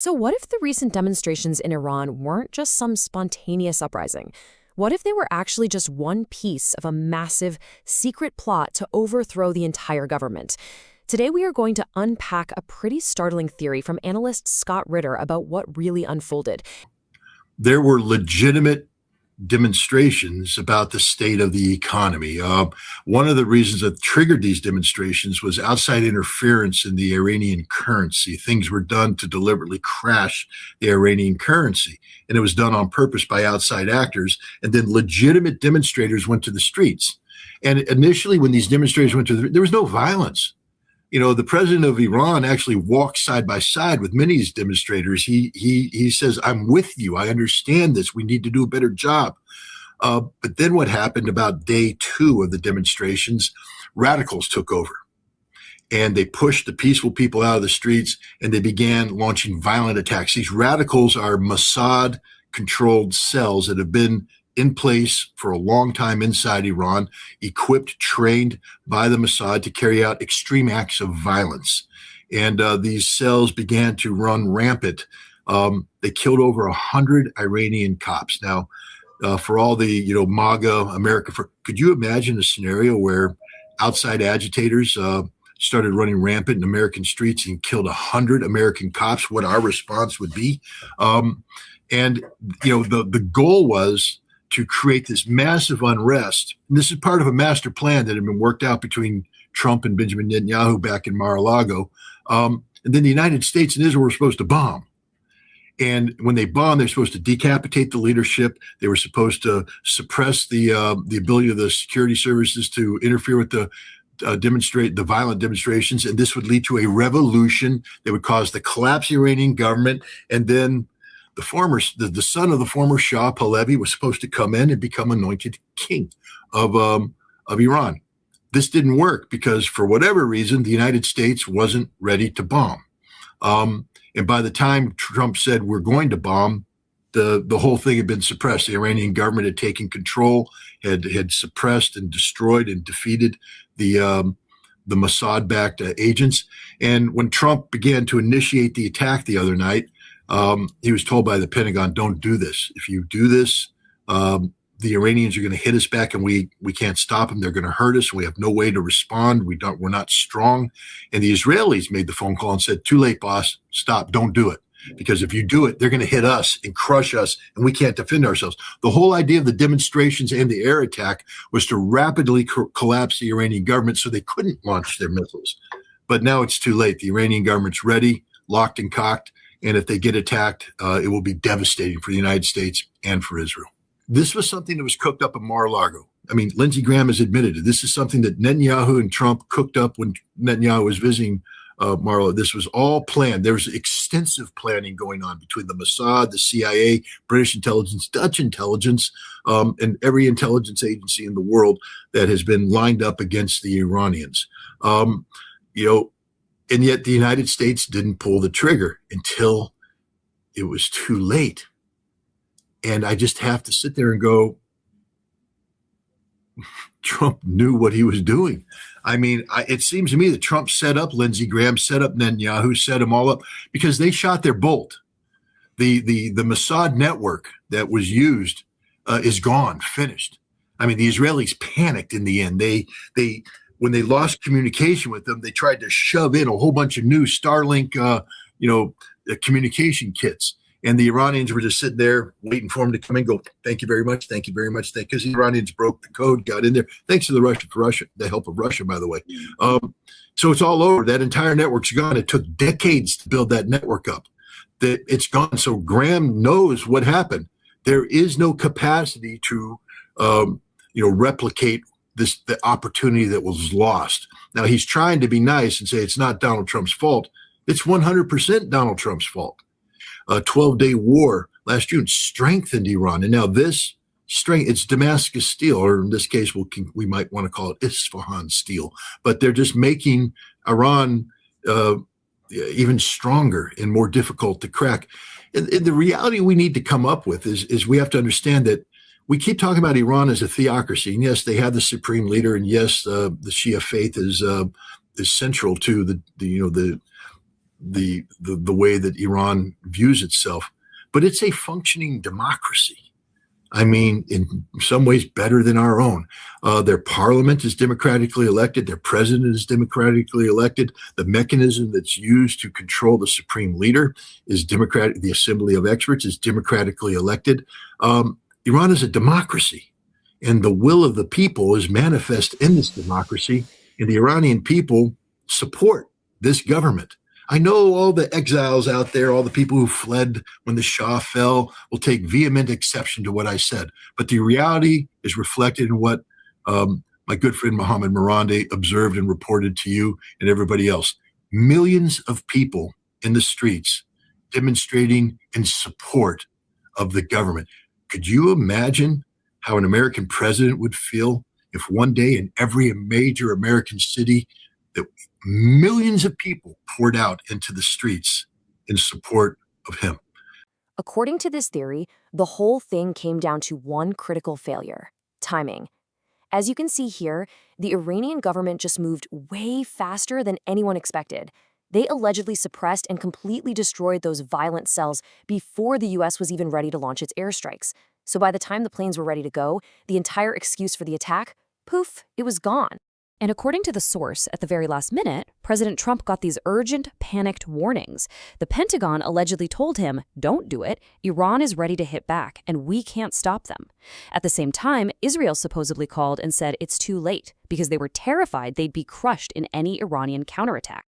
So, what if the recent demonstrations in Iran weren't just some spontaneous uprising? What if they were actually just one piece of a massive, secret plot to overthrow the entire government? Today, we are going to unpack a pretty startling theory from analyst Scott Ritter about what really unfolded. There were legitimate demonstrations about the state of the economy. One of the reasons that triggered these demonstrations was outside interference in the Iranian currency. Things were done to deliberately crash the Iranian currency, and it was done on purpose by outside actors. And then legitimate demonstrators went to the streets. And initially, when these demonstrators went there was no violence. You know, the president of Iran actually walked side by side with many of these demonstrators. He says, "I'm with you. I understand this. We need to do a better job." But then what happened about day two of the demonstrations, radicals took over and they pushed the peaceful people out of the streets and they began launching violent attacks. These radicals are Mossad controlled cells that have been in place for a long time inside Iran, equipped, trained by the Mossad to carry out extreme acts of violence. And these cells began to run rampant. They killed over 100 Iranian cops. Now, for all the, MAGA, America, could you imagine a scenario where outside agitators started running rampant in American streets and killed 100 American cops, what our response would be? The goal was to create this massive unrest. And this is part of a master plan that had been worked out between Trump and Benjamin Netanyahu back in Mar-a-Lago. And then the United States and Israel were supposed to bomb. And when they bombed, they're supposed to decapitate the leadership. They were supposed to suppress the ability of the security services to interfere with the violent demonstrations. And this would lead to a revolution that would cause the collapse of the Iranian government. And then the son of the former Shah Pahlavi was supposed to come in and become anointed king of Iran. This didn't work because for whatever reason, the United States wasn't ready to bomb. And by the time Trump said we're going to bomb, the whole thing had been suppressed. The Iranian government had taken control, had suppressed and destroyed and defeated the Mossad-backed agents. And when Trump began to initiate the attack the other night, he was told by the Pentagon, "Don't do this. If you do this, the Iranians are going to hit us back, and we can't stop them. They're going to hurt us. We have no way to respond. We're not strong." And the Israelis made the phone call and said, "Too late, boss. Stop. Don't do it. Because if you do it, they're going to hit us and crush us, and we can't defend ourselves." The whole idea of the demonstrations and the air attack was to rapidly collapse the Iranian government so they couldn't launch their missiles. But now it's too late. The Iranian government's ready, locked and cocked. And if they get attacked, it will be devastating for the United States and for Israel. This was something that was cooked up in Mar-a-Lago. I mean, Lindsey Graham has admitted it. This is something that Netanyahu and Trump cooked up when Netanyahu was visiting Mar-a-Lago. This was all planned. There was extensive planning going on between the Mossad, the CIA, British intelligence, Dutch intelligence, and every intelligence agency in the world that has been lined up against the Iranians. And yet the United States didn't pull the trigger until it was too late. And I just have to sit there and go, Trump knew what he was doing. I mean, it seems to me that Trump set up Lindsey Graham, set up Netanyahu, set them all up because they shot their bolt. The Mossad network that was used is gone, finished. I mean, the Israelis panicked in the end. When they lost communication with them, they tried to shove in a whole bunch of new Starlink, communication kits. And the Iranians were just sitting there waiting for them to come in and go, "Thank you very much. Thank you very much." Because the Iranians broke the code, got in there. Thanks to the help of Russia, by the way. So it's all over. That entire network's gone. It took decades to build that network up. It's gone. So Graham knows what happened. There is no capacity to, replicate the opportunity that was lost. Now, he's trying to be nice and say it's not Donald Trump's fault. It's 100% Donald Trump's fault. A 12-day war last June strengthened Iran. And now this strength, it's Damascus steel, or in this case, we might want to call it Isfahan steel. But they're just making Iran even stronger and more difficult to crack. And the reality we need to come up with is we have to understand that we keep talking about Iran as a theocracy, and yes, they have the supreme leader, and yes, the Shia faith is central to the the way that Iran views itself, but it's a functioning democracy. I mean, in some ways better than our own. Their parliament is democratically elected. Their president is democratically elected. The mechanism that's used to control the supreme leader is democratic. The assembly of experts is democratically elected. Iran is a democracy, and the will of the people is manifest in this democracy, and the Iranian people support this government. I know all the exiles out there, all the people who fled when the Shah fell, will take vehement exception to what I said. But the reality is reflected in what my good friend Mohammed Mirande observed and reported to you and everybody else. Millions of people in the streets demonstrating in support of the government. Could you imagine how an American president would feel if one day in every major American city that millions of people poured out into the streets in support of him? According to this theory, the whole thing came down to one critical failure: timing. As you can see here, the Iranian government just moved way faster than anyone expected. They allegedly suppressed and completely destroyed those violent cells before the US was even ready to launch its airstrikes. So by the time the planes were ready to go, the entire excuse for the attack, poof, it was gone. And according to the source, at the very last minute, President Trump got these urgent, panicked warnings. The Pentagon allegedly told him, don't do it, Iran is ready to hit back, and we can't stop them. At the same time, Israel supposedly called and said it's too late, because they were terrified they'd be crushed in any Iranian counterattack.